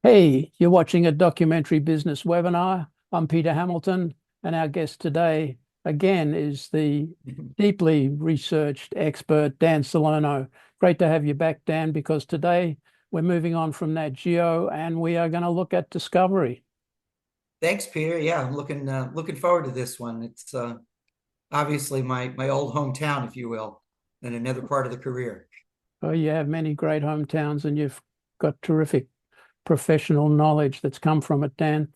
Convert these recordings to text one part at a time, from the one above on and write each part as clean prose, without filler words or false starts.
Hey, you're watching a documentary business webinar. I'm Peter Hamilton, and our guest today, again, is the deeply researched expert, Dan Salerno. Great to have you back, Dan, because today we're moving on from Nat Geo and we are going to look at discovery. Thanks, Peter. Yeah, I'm looking forward to this one. It's obviously my old hometown, if you will, and another part of the career. Oh, you have many great hometowns and you've got terrific professional knowledge that's come from it, Dan.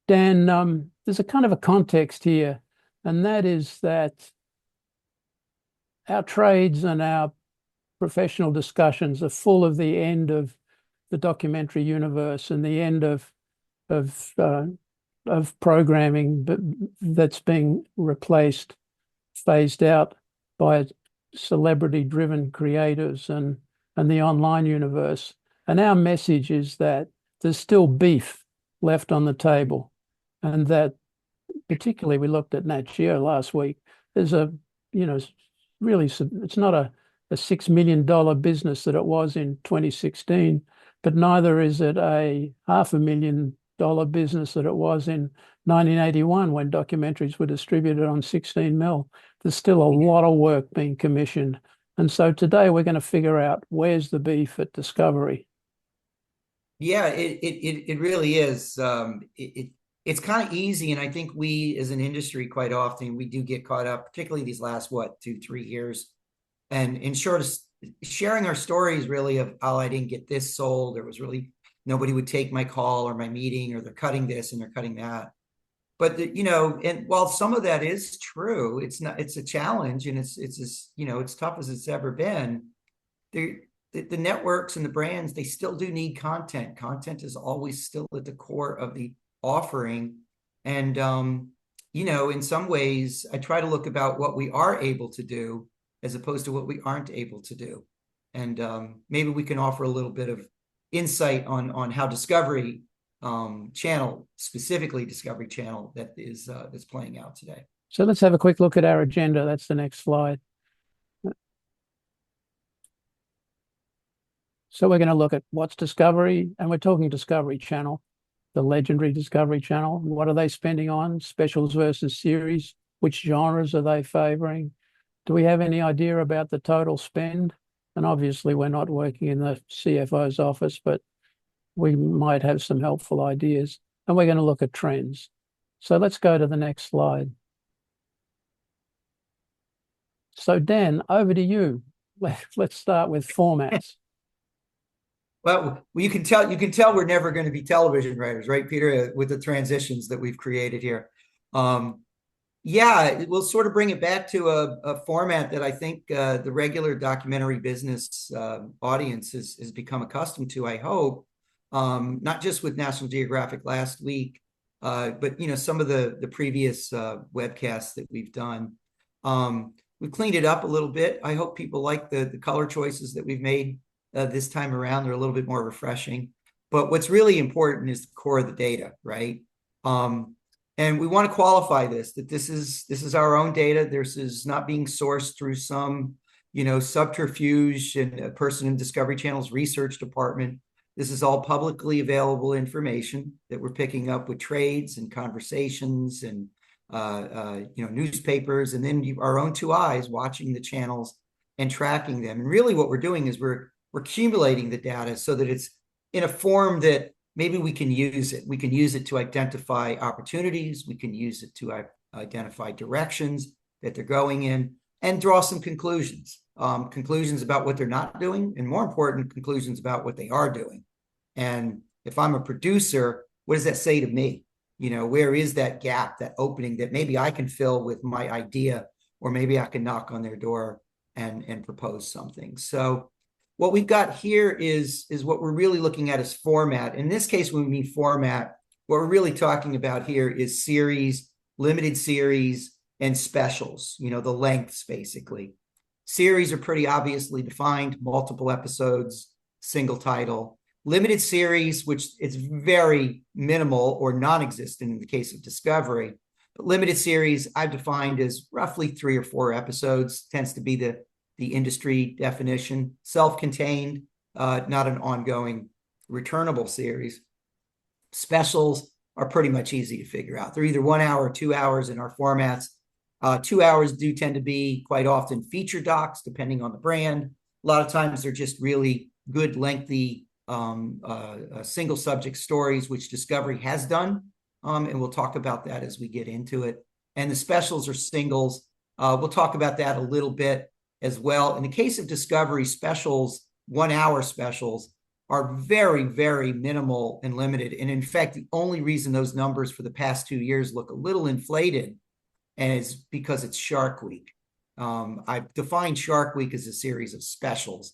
Dan, there's a kind of a context here, and that is that our trades and our professional discussions are full of the end of the documentary universe and the end of uh, of programming that's being replaced, phased out by celebrity-driven creators and the online universe. And our message is that there's still beef left on the table, and that particularly we looked at Nat Geo last week. There's a, you know, really, it's not a $6 million business that it was in 2016, but neither is it a $500,000 business that it was in 1981 when documentaries were distributed on 16 mil. There's still a lot of work being commissioned. And so today we're going to figure out where's the beef at Discovery. Yeah, it really is. It's kind of easy, and I think we as an industry quite often we do get caught up, particularly these last 2-3 years, and in short, sharing our stories really of, oh, I didn't get this sold. There was really nobody would take my call or my meeting, or they're cutting this and they're cutting that. But and while some of that is true, it's a challenge, and it's as it's tough as it's ever been. The, the networks and the brands, they still do need content. Content is always still at the core of the offering. And in some ways, I try to look about what we are able to do as opposed to what we aren't able to do. And maybe we can offer a little bit of insight on how Discovery Channel, specifically Discovery Channel, that's playing out today. So let's have a quick look at our agenda. That's the next slide. So we're going to look at what's Discovery, and we're talking Discovery Channel, the legendary Discovery Channel. What are they spending on? Specials versus series? Which genres are they favoring? Do we have any idea about the total spend? And obviously, we're not working in the CFO's office, but we might have some helpful ideas. And we're going to look at trends. So let's go to the next slide. So Dan, over to you. Let's start with formats. Well, you can tell we're never going to be television writers, right, Peter, with the transitions that we've created here. Yeah, we'll sort of bring it back to a format that I think the regular documentary business audience has become accustomed to, I hope, not just with National Geographic last week, but some of the previous webcasts that we've done. We've cleaned it up a little bit. I hope people like the color choices that we've made this time around. They're a little bit more refreshing. But what's really important is the core of the data, right? And we want to qualify that this is our own data. This is not being sourced through some, subterfuge and a person in Discovery Channel's research department. This is all publicly available information that we're picking up with trades and conversations and newspapers, and then our own two eyes watching the channels and tracking them. And really, what we're doing is we're accumulating the data so that it's in a form that maybe we can use it. We can use it to identify opportunities. We can use it to identify directions that they're going in and draw some conclusions. Conclusions about what they're not doing, and more important, conclusions about what they are doing. And if I'm a producer, what does that say to me? Where is that gap, that opening that maybe I can fill with my idea, or maybe I can knock on their door and propose something. So what we've got here is what we're really looking at as format. In this case, when we mean format, what we're really talking about here is series, limited series, and specials, the lengths, basically. Series are pretty obviously defined, multiple episodes, single title. Limited series, which is very minimal or non-existent in the case of Discovery. But limited series, I've defined as roughly 3 or 4 episodes, tends to be the industry definition. Self-contained, not an ongoing returnable series. Specials are pretty much easy to figure out. They're either 1 hour or 2 hours in our formats. 2 hours do tend to be quite often feature docs, depending on the brand. A lot of times they're just really good, lengthy single subject stories, which Discovery has done. And we'll talk about that as we get into it. And the specials are singles. We'll talk about that a little bit as well. In the case of Discovery, specials, 1 hour specials, are very, very minimal and limited. And in fact, the only reason those numbers for the past 2 years look a little inflated and it's because it's Shark Week. I've defined Shark Week as a series of specials,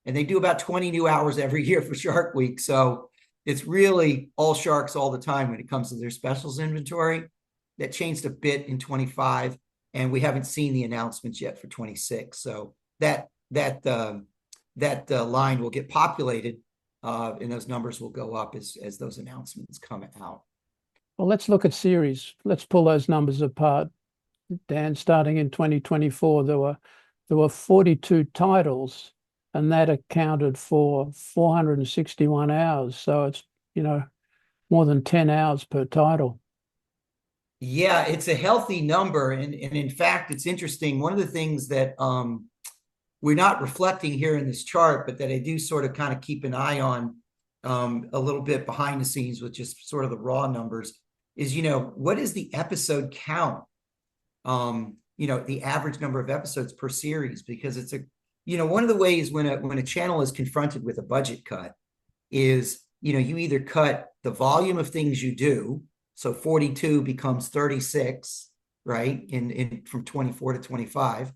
and they do about 20 new hours every year for Shark Week. So it's really all sharks all the time when it comes to their specials inventory. That changed a bit in 25, and we haven't seen the announcements yet for 26. So that line will get populated, and those numbers will go up as those announcements come out. Well, let's look at series. Let's pull those numbers apart. Dan, starting in 2024, there were 42 titles, and that accounted for 461 hours. So it's, more than 10 hours per title. Yeah, it's a healthy number. And in fact, it's interesting. One of the things that we're not reflecting here in this chart, but that I do sort of kind of keep an eye on a little bit behind the scenes with just sort of the raw numbers is, what is the episode count? The average number of episodes per series, because it's one of the ways when a channel is confronted with a budget cut is, you either cut the volume of things you do. So 42 becomes 36, right? In from 24 to 25.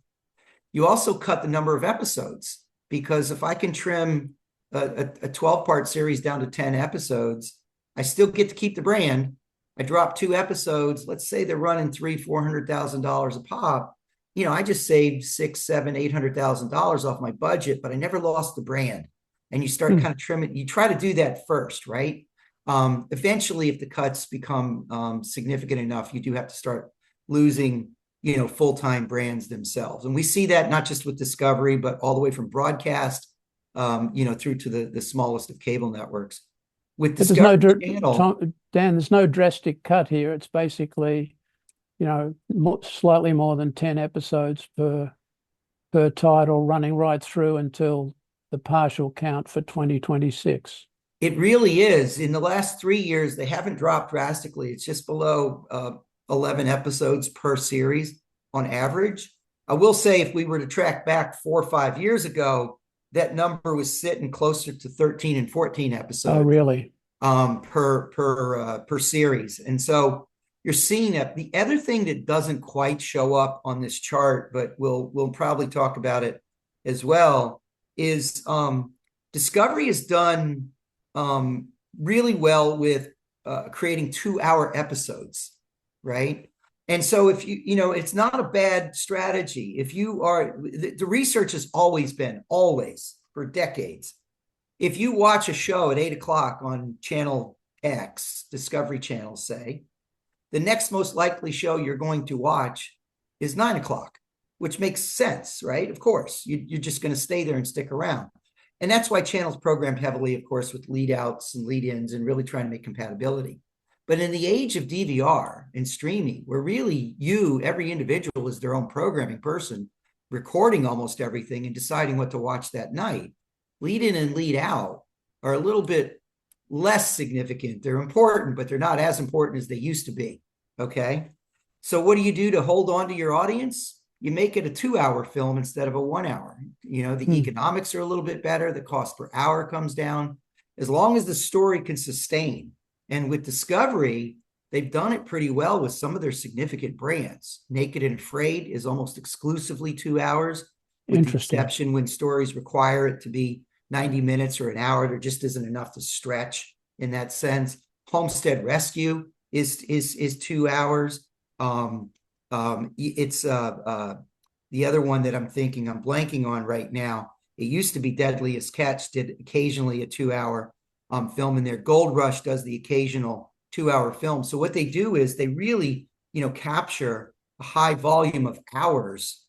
You also cut the number of episodes, because if I can trim a 12-part series down to 10 episodes, I still get to keep the brand. I drop 2 episodes. Let's say they're running $300,000-$400,000 a pop. I just saved $600,000-$800,000 off my budget, but I never lost the brand. And you start kind of trimming. You try to do that first, right? Eventually, if the cuts become significant enough, you do have to start losing, full-time brands themselves. And we see that not just with Discovery, but all the way from broadcast, through to the smallest of cable networks. With Discovery Channel, Dan, there's no drastic cut here. It's basically, slightly more than 10 episodes per title, running right through until the partial count for 2026. It really is. In the last 3 years, they haven't dropped drastically. It's just below 11 episodes per series on average. I will say, if we were to track back 4 or 5 years ago, that number was sitting closer to 13 and 14 episodes. Oh, really? Per series. And so you're seeing that. The other thing that doesn't quite show up on this chart, but we'll probably talk about it as well, is Discovery has done really well with creating 2-hour episodes, right? And so if it's not a bad strategy. If you are, the research has always for decades, if you watch a show at 8:00 on channel X, Discovery Channel, say, the next most likely show you're going to watch is 9:00, which makes sense, right? Of course, you're just going to stay there and stick around. And that's why channels programmed heavily, of course, with lead outs and lead ins and really trying to make compatibility. But in the age of DVR and streaming, where really every individual is their own programming person, recording almost everything and deciding what to watch that night, lead in and lead out are a little bit less significant. They're important, but they're not as important as they used to be. Okay. So what do you do to hold on to your audience? You make it a 2-hour film instead of a 1 hour. The economics are a little bit better. The cost per hour comes down as long as the story can sustain. And with Discovery, they've done it pretty well with some of their significant brands. Naked and Afraid is almost exclusively 2 hours, with the exception when stories require it to be 90 minutes or an hour. There just isn't enough to stretch in that sense. Homestead Rescue is 2 hours. It's the other one that I'm blanking on right now. It used to be Deadliest Catch, did occasionally a 2-hour film in there. Gold Rush does the occasional 2-hour film. So what they do is they really, capture a high volume of hours,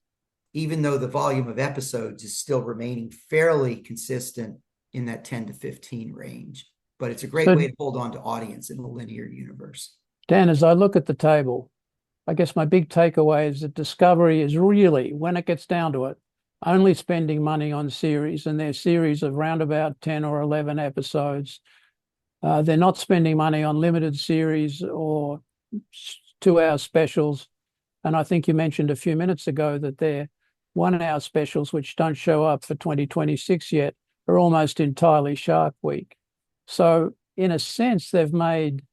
even though the volume of episodes is still remaining fairly consistent in that 10 to 15 range. but it's a great So way to hold on to audience in the linear universe. Dan, as I look at the table, I guess my big takeaway is that Discovery is really, when it gets down to it, only spending money on series, and they're series of round about 10 or 11 episodes. They're not spending money on limited series or 2-hour specials. And I think you mentioned a few minutes ago that their 1-hour specials, which don't show up for 2026 yet, are almost entirely Shark Week. So in a sense, they've made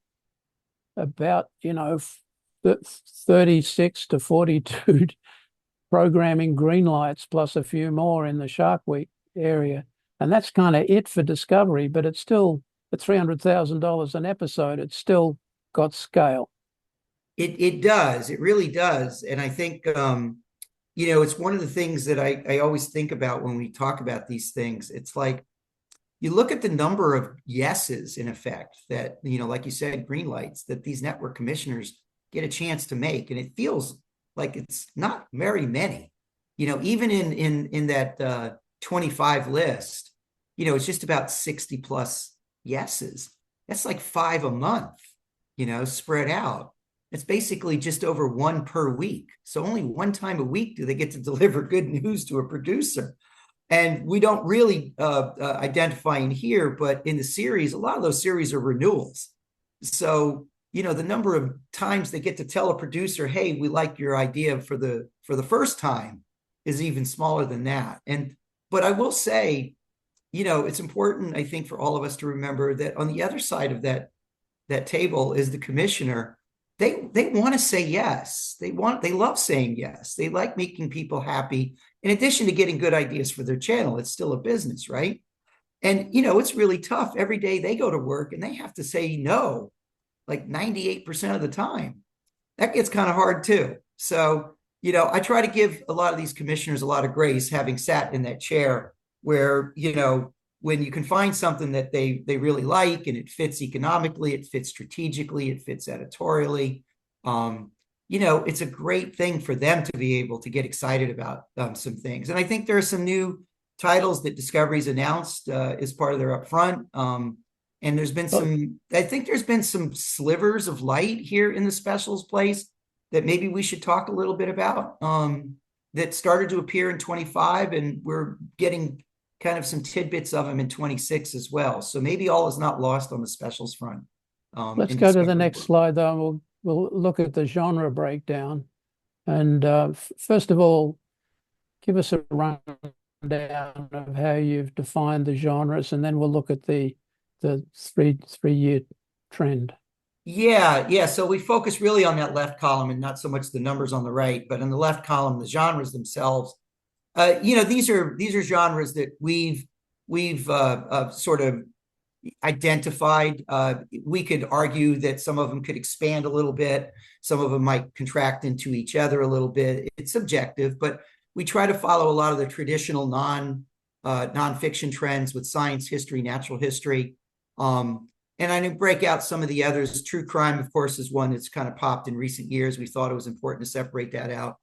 about, 36 to 42 programming green lights plus a few more in the Shark Week area. And that's kind of it for Discovery, but it's still at $300,000 an episode. It's still got scale. It does. It really does. And I think, it's one of the things that I always think about when we talk about these things. It's like, you look at the number of yeses in effect that, like you said, green lights that these network commissioners get a chance to make. And it feels like it's not very many, even in that 25 list, it's just about 60 plus yeses. That's like 5 a month, spread out. It's basically just over 1 per week. So only 1 time a week do they get to deliver good news to a producer. And we don't really identify in here, but in the series, a lot of those series are renewals. So, the number of times they get to tell a producer, hey, we like your idea for the first time is even smaller than that. But I will say, it's important, I think, for all of us to remember that on the other side of that table is the commissioner. They want to say yes. They love saying yes. They like making people happy. In addition to getting good ideas for their channel, it's still a business, right? And, it's really tough. Every day they go to work and they have to say no, like 98% of the time. That gets kind of hard too. So, I try to give a lot of these commissioners a lot of grace, having sat in that chair where, when you can find something that they really like and it fits economically, it fits strategically, it fits editorially, it's a great thing for them to be able to get excited about some things. And I think there are some new titles that Discovery's announced as part of their upfront. And there's been some slivers of light here in the specials place that maybe we should talk a little bit about that started to appear in 25, and we're getting kind of some tidbits of them in 26 as well. So maybe all is not lost on the specials front. Let's go to the next slide, though, and we'll look at the genre breakdown. And first of all, give us a rundown of how you've defined the genres, and then we'll look at the three-year trend. Yeah. So we focus really on that left column and not so much the numbers on the right, but in the left column, the genres themselves. These are genres that we've sort of identified. We could argue that some of them could expand a little bit. Some of them might contract into each other a little bit. It's subjective, but we try to follow a lot of the traditional nonfiction trends with science, history, natural history. And I didn't break out some of the others. True crime, of course, is one that's kind of popped in recent years. We thought it was important to separate that out.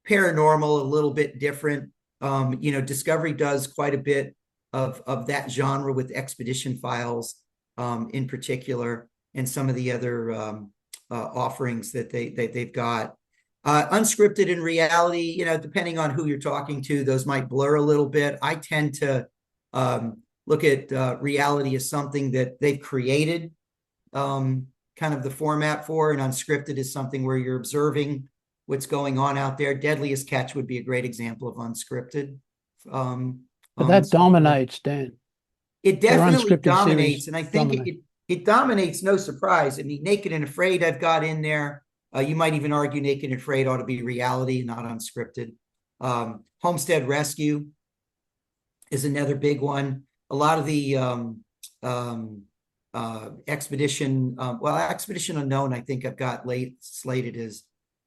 Paranormal, a little bit different. Discovery does quite a bit of that genre with expedition files in particular, and some of the other offerings that they've got. Unscripted and reality, depending on who you're talking to, those might blur a little bit. I tend to look at reality as something that they've created kind of the format for, and unscripted is something where you're observing what's going on out there. Deadliest Catch would be a great example of unscripted. But that dominates, Dan. It definitely dominates, and I think it dominates, no surprise. I mean, Naked and Afraid I've got in there. You might even argue Naked and Afraid ought to be reality, not unscripted. Homestead Rescue is another big one. A lot of the Expedition Unknown, I think I've got slated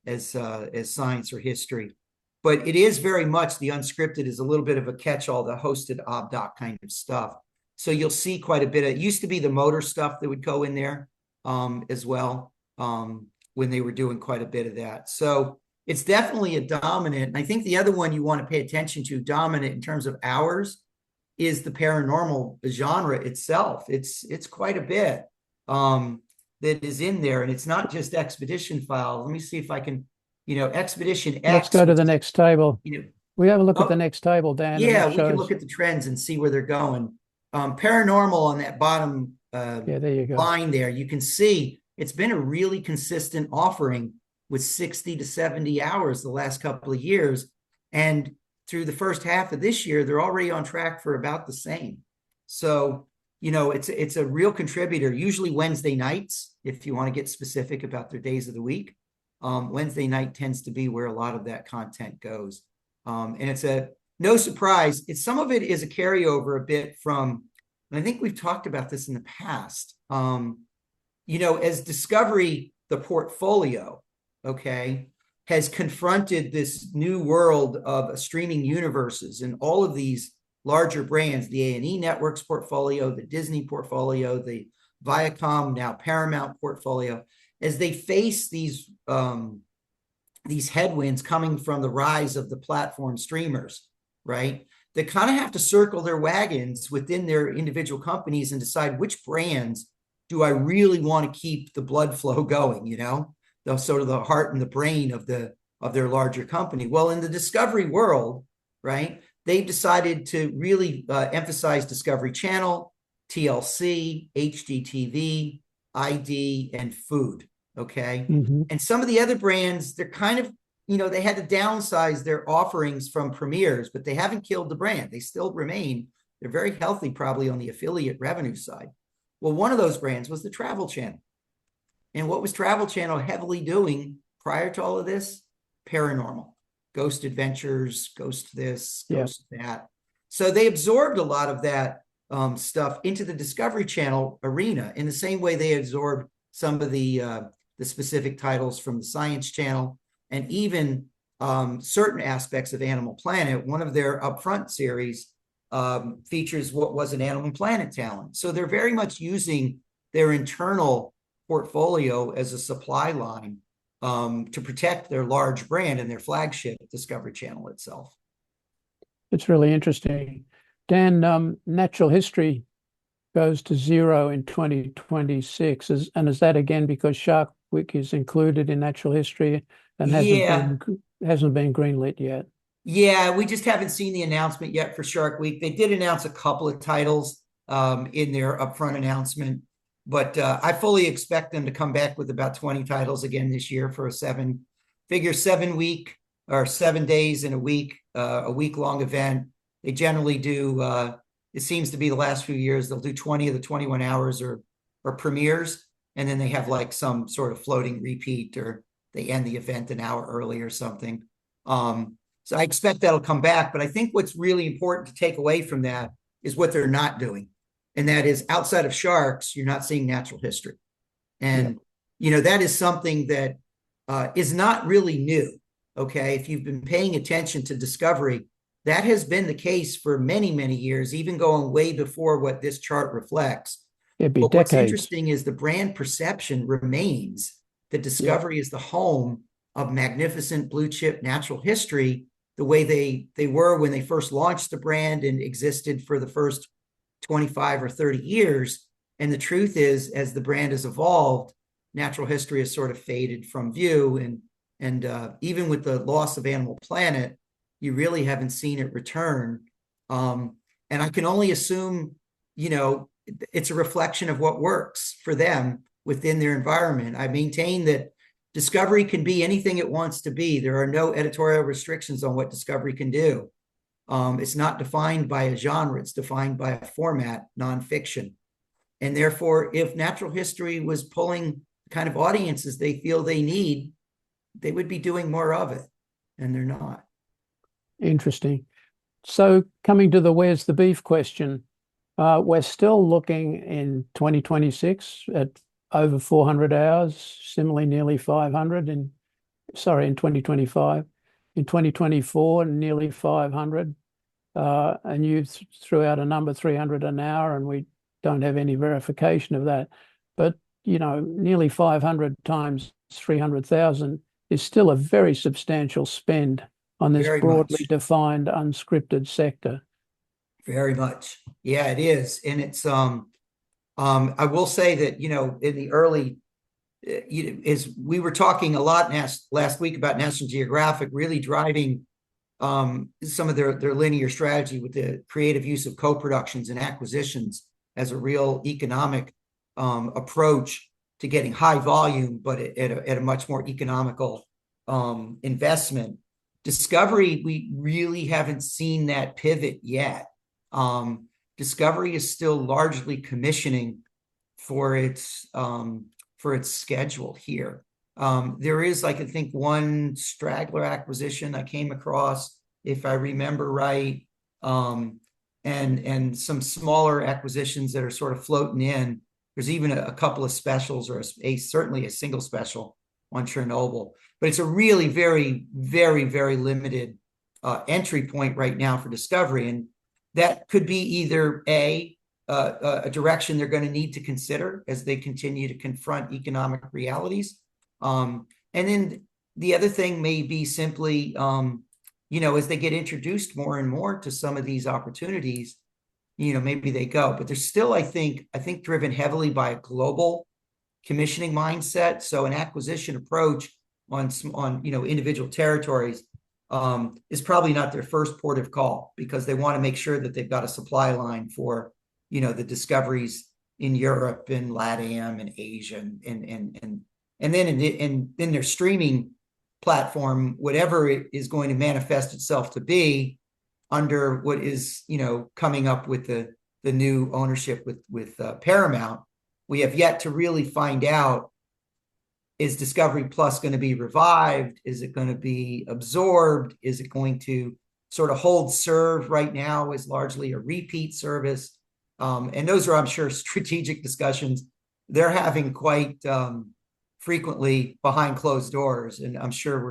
as science or history, but it is very much the unscripted is a little bit of a catch-all, the hosted obdoc kind of stuff. So you'll see quite a bit of, it used to be the motor stuff that would go in there as well when they were doing quite a bit of that. So it's definitely a dominant. And I think the other one you want to pay attention to, dominant in terms of hours, is the paranormal genre itself. It's quite a bit that is in there, and it's not just Expedition Files. Let me see if I can, Expedition X. Let's go to the next table. We have a look at the next table, Dan. Yeah, we can look at the trends and see where they're going. Paranormal on that bottom there you go. line there, you can see it's been a really consistent offering with 60 to 70 hours the last couple of years. And through the first half of this year, they're already on track for about the same. So, it's a real contributor. Usually Wednesday nights, if you want to get specific about their days of the week, Wednesday night tends to be where a lot of that content goes. And it's no surprise. Some of it is a carryover a bit from, and I think we've talked about this in the past. As Discovery, the portfolio, has confronted this new world of streaming universes and all of these larger brands, the A&E Networks portfolio, the Disney portfolio, the Viacom, now Paramount portfolio, as they face these headwinds coming from the rise of the platform streamers, right? They kind of have to circle their wagons within their individual companies and decide which brands do I really want to keep the blood flow going, the sort of the heart and the brain of their larger company. Well, in the Discovery world, right, they've decided to really emphasize Discovery Channel, TLC, HGTV, ID, and food. And some of the other brands, they're kind of, they had to downsize their offerings from premieres, but they haven't killed the brand. They still remain, they're very healthy, probably on the affiliate revenue side. Well, one of those brands was the Travel Channel. And what was Travel Channel heavily doing prior to all of this? Paranormal, ghost adventures, ghost this, ghost that. So they absorbed a lot of that stuff into the Discovery Channel arena in the same way they absorbed some of the specific titles from the Science Channel, and even certain aspects of Animal Planet. One of their upfront series features what was an Animal Planet talent. So they're very much using their internal portfolio as a supply line to protect their large brand and their flagship Discovery Channel itself. It's really interesting. Dan, natural history goes to zero in 2026. And is that again because Shark Week is included in natural history and hasn't been greenlit yet? Yeah, we just haven't seen the announcement yet for Shark Week. They did announce a couple of titles in their upfront announcement, but I fully expect them to come back with about 20 titles again this year for a 7 week or 7 days in a week-long event. They generally do, it seems to be the last few years, they'll do 20 of the 21 hours or premieres, and then they have like some sort of floating repeat, or they end the event an hour early or something. So I expect that'll come back, but I think what's really important to take away from that is what they're not doing. And that is, outside of sharks, you're not seeing natural history. And, that is something that is not really new. If you've been paying attention to Discovery, that has been the case for many, many years, even going way before what this chart reflects. It'd be but decades. What's interesting is the brand perception remains that Discovery is the home of magnificent blue chip natural history, the way they were when they first launched the brand and existed for the first 25 or 30 years. And the truth is, as the brand has evolved, natural history has sort of faded from view. And even with the loss of Animal Planet, you really haven't seen it return. And I can only assume, it's a reflection of what works for them within their environment. I maintain that Discovery can be anything it wants to be. There are no editorial restrictions on what Discovery can do. It's not defined by a genre. It's defined by a format, nonfiction. And therefore, if natural history was pulling the kind of audiences they feel they need, they would be doing more of it. And they're not. Interesting. So coming to the where's the beef question, we're still looking in 2026 at over 400 hours, similarly nearly 500 in 2025. In 2024, nearly 500. And you threw out a number, 300 an hour, and we don't have any verification of that. But, nearly 500 times 300,000 is still a very substantial spend on this broadly defined, unscripted sector. Very much. Yeah, it is. And it's I will say that, in the early is we were talking a lot last week about National Geographic really driving some of their linear strategy with the creative use of co-productions and acquisitions as a real economic approach to getting high volume, but at a much more economical investment. Discovery, we really haven't seen that pivot yet. Discovery is still largely commissioning for its schedule here. There is, I think, one straggler acquisition I came across, if I remember right, and some smaller acquisitions that are sort of floating in. There's even a couple of specials, or certainly a single special on Chernobyl. But it's a really very, very, very limited entry point right now for Discovery, and that could be either a direction they're going to need to consider as they continue to confront economic realities. And then the other thing may be simply, as they get introduced more and more to some of these opportunities, maybe they go. But they're still, I think, driven heavily by a global commissioning mindset. So an acquisition approach on individual territories is probably not their first port of call, because they want to make sure that they've got a supply line for the discoveries in Europe and LATAM and Asia and then in their streaming platform, whatever it is going to manifest itself to be under what is coming up with the new ownership with Paramount. We have yet to really find out, is Discovery Plus going to be revived? Is it going to be absorbed? Is it going to sort of hold serve right now as largely a repeat service? And those are, I'm sure, strategic discussions they're having quite frequently behind closed doors, and I'm sure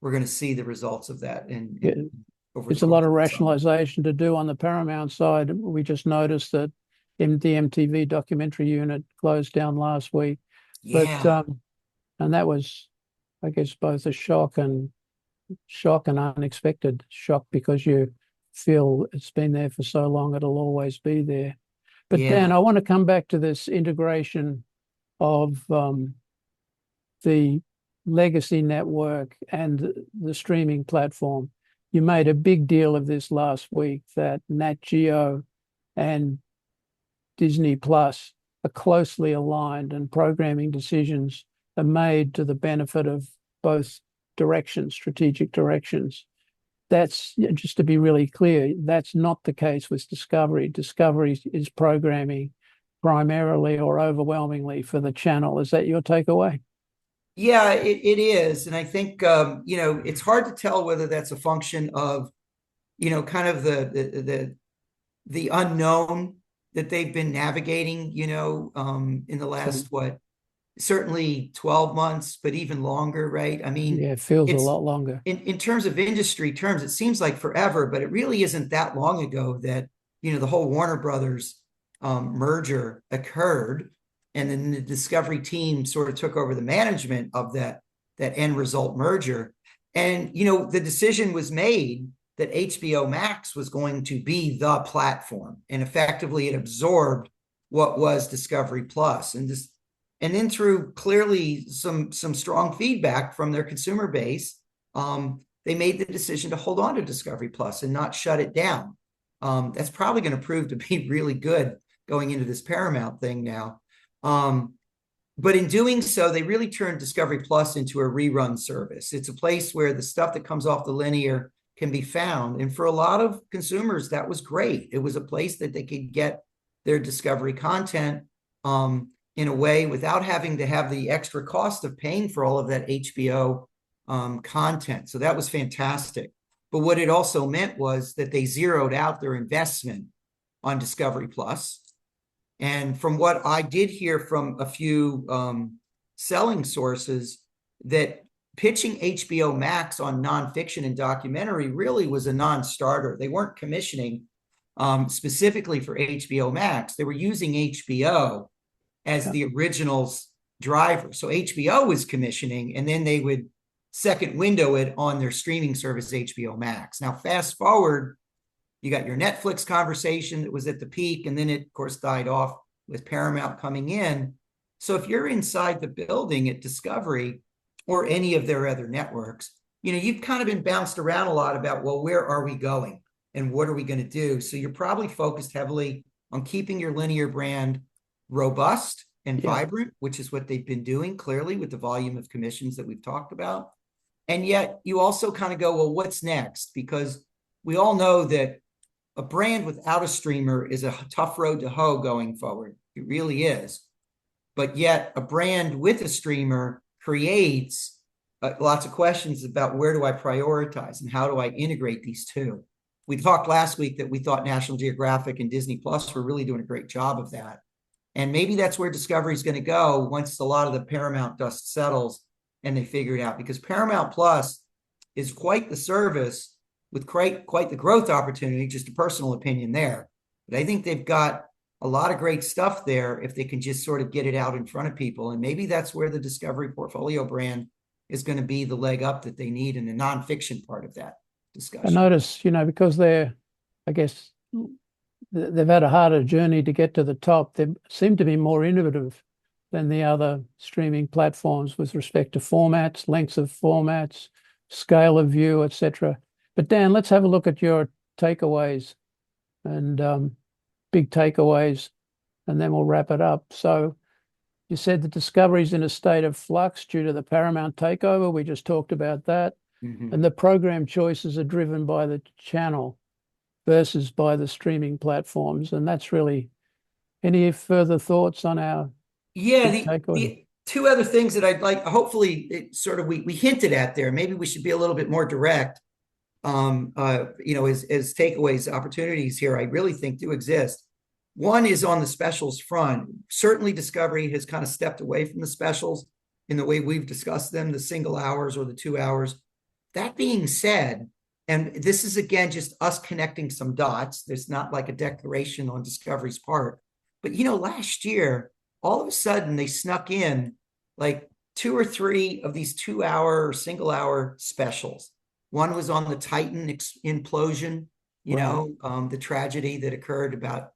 we're gonna see the results of that. It's a lot of rationalization to do on the Paramount side. We just noticed that the MTV documentary unit closed down last week, but and that was, I guess, both a shock and unexpected shock, because you feel it's been there for so long, it'll always be there. But Dan, I want to come back to this integration of the legacy network and the streaming platform. You made a big deal of this last week, that Nat Geo and Disney Plus are closely aligned, and programming decisions are made to the benefit of both directions, strategic directions. That's, just to be really clear, that's not the case with Discovery. Discovery is programming primarily or overwhelmingly for the channel. Is that your takeaway? Yeah, it is. And I think, it's hard to tell whether that's a function of, kind of the unknown that they've been navigating, in the last, certainly 12 months, but even longer, right? I mean, yeah, it feels a lot longer. In terms of industry terms, it seems like forever, but it really isn't that long ago that, the whole Warner Brothers merger occurred. And then the Discovery team sort of took over the management of that end result merger. And, the decision was made that HBO Max was going to be the platform, and effectively it absorbed what was Discovery Plus. And then through clearly some strong feedback from their consumer base, they made the decision to hold on to Discovery Plus and not shut it down. That's probably going to prove to be really good going into this Paramount thing now. But in doing so, they really turned Discovery Plus into a rerun service. It's a place where the stuff that comes off the linear can be found. And for a lot of consumers, that was great. It was a place that they could get their Discovery content in a way without having to have the extra cost of paying for all of that HBO content. So that was fantastic. But what it also meant was that they zeroed out their investment on Discovery Plus. And from what I did hear from a few selling sources, that pitching HBO Max on nonfiction and documentary really was a non-starter. They weren't commissioning specifically for HBO Max. They were using HBO as the originals driver. So HBO was commissioning, and then they would second window it on their streaming service, HBO Max. Now, fast forward You got your Netflix conversation that was at the peak, and then it, of course, died off with Paramount coming in. So if you're inside the building at Discovery or any of their other networks, you've kind of been bounced around a lot about, well, where are we going and what are we going to do? So you're probably focused heavily on keeping your linear brand robust and vibrant, which is what they've been doing clearly with the volume of commissions that we've talked about. And yet you also kind of go, well, what's next? Because we all know that a brand without a streamer is a tough road to hoe going forward. It really is. But yet a brand with a streamer creates lots of questions about where do I prioritize and how do I integrate these two? We talked last week that we thought National Geographic and Disney Plus were really doing a great job of that. And maybe that's where Discovery is going to go once a lot of the Paramount dust settles and they figure it out, because Paramount Plus is quite the service with quite the growth opportunity, just a personal opinion there. But I think they've got a lot of great stuff there if they can just sort of get it out in front of people. And maybe that's where the Discovery portfolio brand is going to be the leg up that they need in the nonfiction part of that discussion. I notice, because I guess they've had a harder journey to get to the top. They seem to be more innovative than the other streaming platforms with respect to formats, lengths of formats, scale of view, etc. But Dan, let's have a look at your takeaways and big takeaways, and then we'll wrap it up. So you said that Discovery's in a state of flux due to the Paramount takeover. We just talked about that. Mm-hmm. And the program choices are driven by the channel versus by the streaming platforms. And that's really, any further thoughts on our the two other things that I'd like, hopefully it sort of, we hinted at there, maybe we should be a little bit more direct, as takeaways, opportunities here, I really think do exist. One is on the specials front. Certainly Discovery has kind of stepped away from the specials in the way we've discussed them, the single hours or the 2 hours. That being said, and this is again just us connecting some dots, there's not like a declaration on Discovery's part, but last year, all of a sudden they snuck in like 2 or 3 of these 2 hour or single hour specials. One was on the Titan implosion, the tragedy that occurred about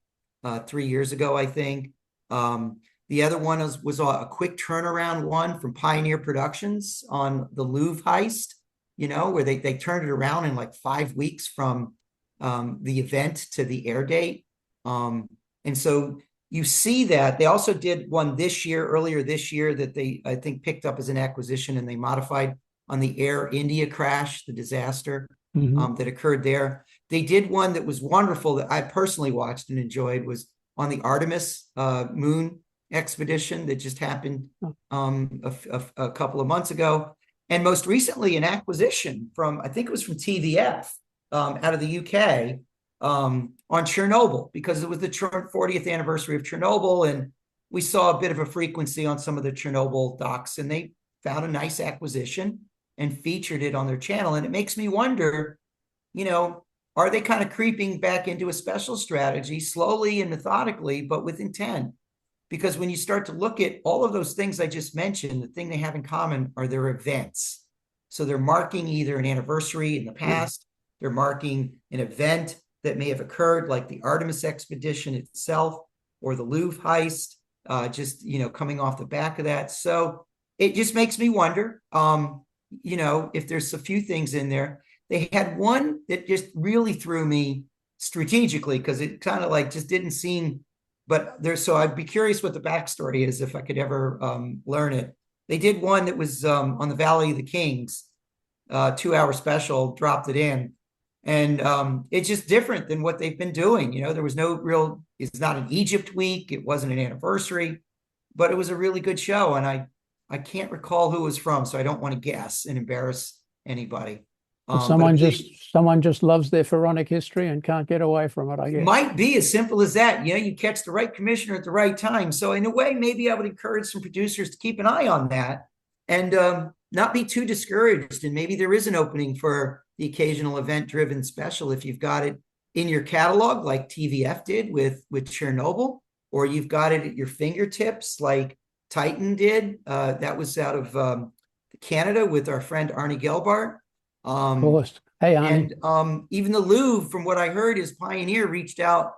3 years ago, I think. The other one was a quick turnaround one from Pioneer Productions on the Louvre heist, where they turned it around in like 5 weeks from the event to the air date. And so you see that. They also did one earlier this year, that they, I think, picked up as an acquisition, and they modified on the Air India crash, the disaster that occurred there. They did one that was wonderful that I personally watched and enjoyed, was on the Artemis moon expedition that just happened a couple of months ago. And most recently, an acquisition from, I think it was from TVF out of the UK, on Chernobyl, because it was the 40th anniversary of Chernobyl. And we saw a bit of a frequency on some of the Chernobyl docs, and they found a nice acquisition and featured it on their channel. And it makes me wonder, are they kind of creeping back into a special strategy slowly and methodically, but with intent? Because when you start to look at all of those things I just mentioned, the thing they have in common are their events. So they're marking either an anniversary in the past, they're marking an event that may have occurred, like the Artemis expedition itself or the Louvre heist, coming off the back of that. So it just makes me wonder, if there's a few things in there. They had one that just really threw me strategically, because it kind of like just didn't seem, so I'd be curious what the backstory is if I could ever learn it. They did one that was on the Valley of the Kings, 2 hour special, dropped it in. And it's just different than what they've been doing. There was it's not an Egypt week. It wasn't an anniversary, but it was a really good show. And I can't recall who it was from, so I don't want to guess and embarrass anybody. Someone just loves their pharaonic history and can't get away from it, I guess. Might be as simple as that. You catch the right commissioner at the right time. So in a way, maybe I would encourage some producers to keep an eye on that and not be too discouraged. And maybe there is an opening for the occasional event-driven special if you've got it in your catalog, like TVF did with Chernobyl, or you've got it at your fingertips, like Titan did. That was out of Canada with our friend Arnie Gelbart. Of course. Hey, Arnie. And even the Louvre, from what I heard, is Pioneer reached out,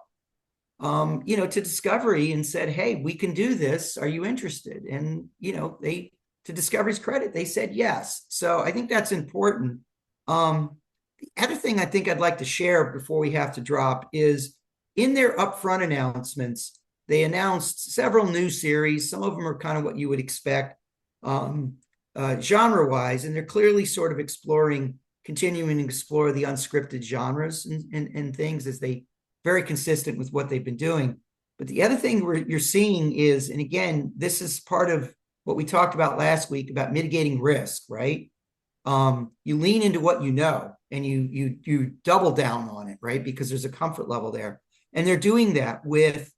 to Discovery and said, "Hey, we can do this. Are you interested?" And they, to Discovery's credit, they said yes. So I think that's important. The other thing I think I'd like to share before we have to drop is in their upfront announcements, they announced several new series. Some of them are kind of what you would expect, genre-wise, and they're clearly sort of continuing to explore the unscripted genres and things, as they very consistent with what they've been doing. But the other thing you're seeing is, and again, this is part of what we talked about last week about mitigating risk, right? You lean into what you know and you double down on it, right? Because there's a comfort level there. And they're doing that with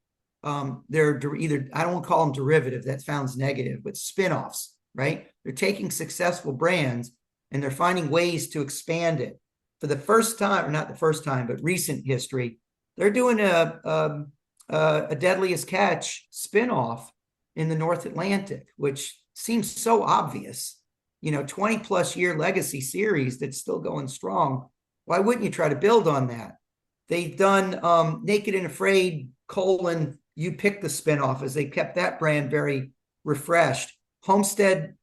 their either, I don't want to call them derivative, that sounds negative, but spin-offs, right? They're taking successful brands and they're finding ways to expand it. For the first time, or not the first time, but recent history, they're doing a Deadliest Catch spinoff in the North Atlantic, which seems so obvious. 20 plus year legacy series that's still going strong. Why wouldn't you try to build on that? They've done Naked and Afraid, You Pick the spinoff, as they kept that brand very refreshed. Homestead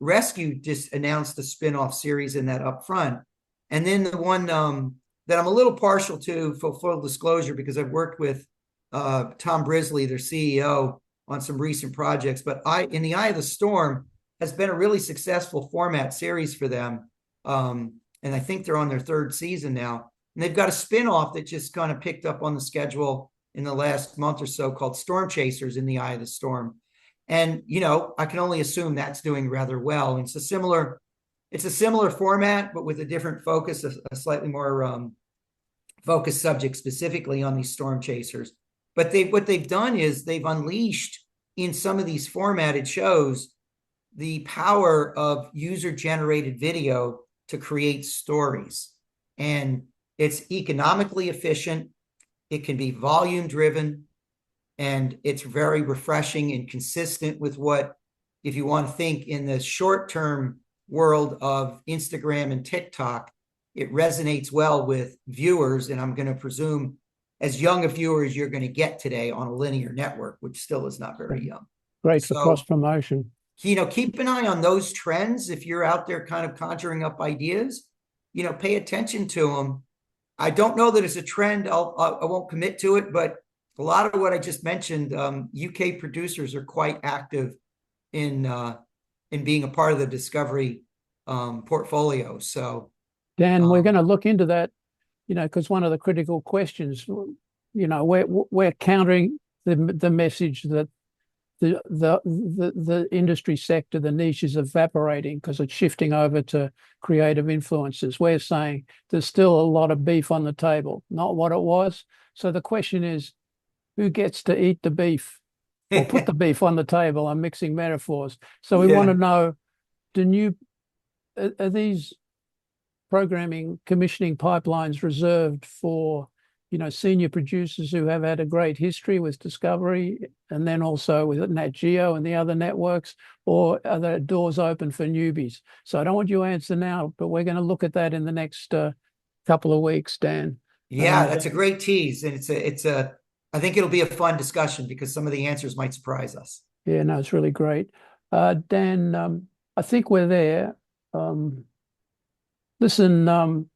Rescue just announced a spinoff series in that upfront. And then the one that I'm a little partial to, for full disclosure, because I've worked with Tom Brisley, their CEO, on some recent projects. But In the Eye of the Storm has been a really successful format series for them. And I think they're on their third season now. And they've got a spinoff that just kind of picked up on the schedule in the last month or so called Storm Chasers in the Eye of the Storm. And, I can only assume that's doing rather well. And it's a similar format, but with a different focus, a slightly more focused subject specifically on these storm chasers. But what they've done is they've unleashed in some of these formatted shows the power of user-generated video to create stories. And it's economically efficient. It can be volume-driven. And it's very refreshing and consistent with what, if you want to think in the short-term world of Instagram and TikTok, it resonates well with viewers. And I'm going to presume as young a viewer as you're going to get today on a linear network, which still is not very young. Great for cross-promotion. Keep an eye on those trends. If you're out there kind of conjuring up ideas, pay attention to them. I don't know that it's a trend. I won't commit to it, but a lot of what I just mentioned, UK producers are quite active in being a part of the Discovery portfolio. So, Dan, we're going to look into that, because one of the critical questions, we're countering the message that the industry sector, the niche, is evaporating because it's shifting over to creative influencers. We're saying there's still a lot of beef on the table, not what it was. So the question is, who gets to eat the beef or put the beef on the table? I'm mixing metaphors. So we want to know, are these programming commissioning pipelines reserved for, senior producers who have had a great history with Discovery and then also with Nat Geo and the other networks, or are the doors open for newbies? So I don't want you to answer now, but we're going to look at that in the next couple of weeks, Dan. Yeah, that's a great tease. And I think it'll be a fun discussion because some of the answers might surprise us. Yeah, no, it's really great. Dan, I think we're there. Listen,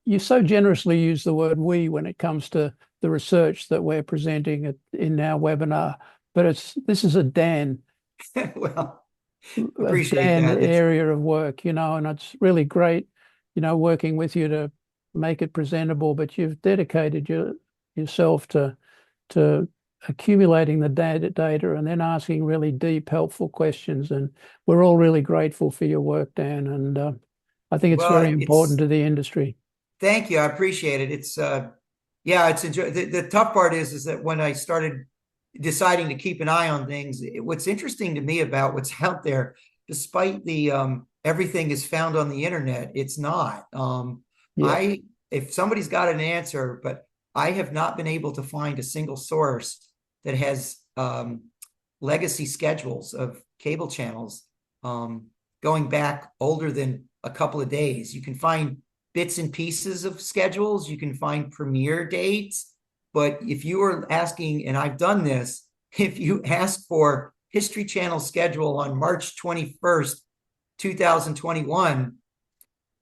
you so generously use the word "we" when it comes to the research that we're presenting in our webinar, but this is a Dan, well, appreciate Dan that. area of work, and it's really great, working with you to make it presentable. But you've dedicated yourself to accumulating the data and then asking really deep, helpful questions, and we're all really grateful for your work, Dan. And I think it's very important to the industry. Thank you. I appreciate it. It's the tough part is that when I started deciding to keep an eye on things, what's interesting to me about what's out there, despite the everything is found on the internet, it's not. If somebody's got an answer, but I have not been able to find a single source that has legacy schedules of cable channels going back older than a couple of days. You can find bits and pieces of schedules. You can find premiere dates. But if you are asking, and I've done this, if you ask for History Channel schedule on March 21st, 2021,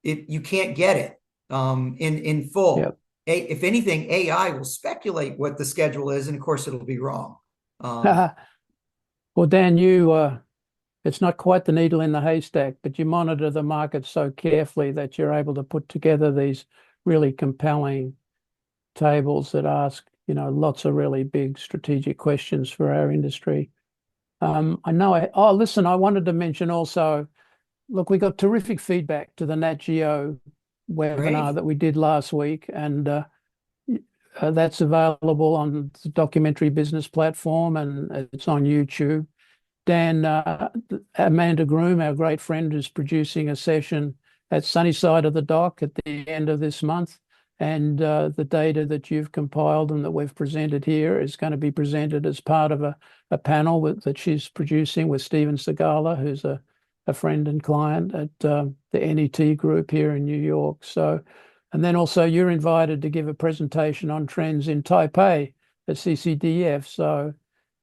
you can't get it in full. Yep. If anything, AI will speculate what the schedule is, and of course it'll be wrong. Well, Dan, it's not quite the needle in the haystack, but you monitor the market so carefully that you're able to put together these really compelling tables that ask, lots of really big strategic questions for our industry. I know. Listen, I wanted to mention also, look, we got terrific feedback to the Nat Geo webinar Great. that we did last week, and that's available on the documentary business platform, and it's on YouTube. Dan, Amanda Groom, our great friend, is producing a session at Sunnyside of the Dock at the end of this month. And the data that you've compiled and that we've presented here is going to be presented as part of a panel that she's producing with Steven Segala, who's a friend and client at the NET group here in New York. So, and then also you're invited to give a presentation on trends in Taipei at CCDF. So,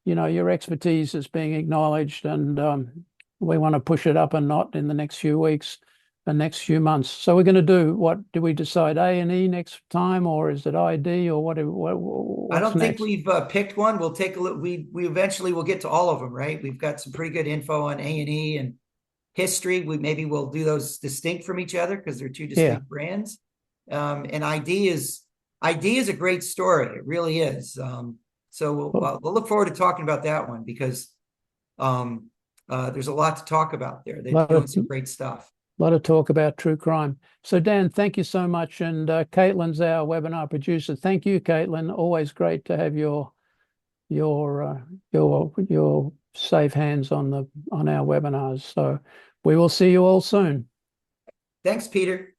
your expertise is being acknowledged, and we want to push it up a knot in the next few weeks, the next few months. So we're going to do, what do we decide, A&E next time, or is it ID, or what's I don't think next? we've picked one. We'll take a look. We eventually will get to all of them, right? We've got some pretty good info on A&E and history. Maybe we'll do those distinct from each other because they're two distinct brands. And ID is a great story. It really is. So we'll look forward to talking about that one, because there's a lot to talk about there. They're doing some great stuff. A lot of talk about true crime. So Dan, thank you so much. And Caitlin's our webinar producer. Thank you, Caitlin. Always great to have your safe hands on our webinars. So we will see you all soon. Thanks, Peter.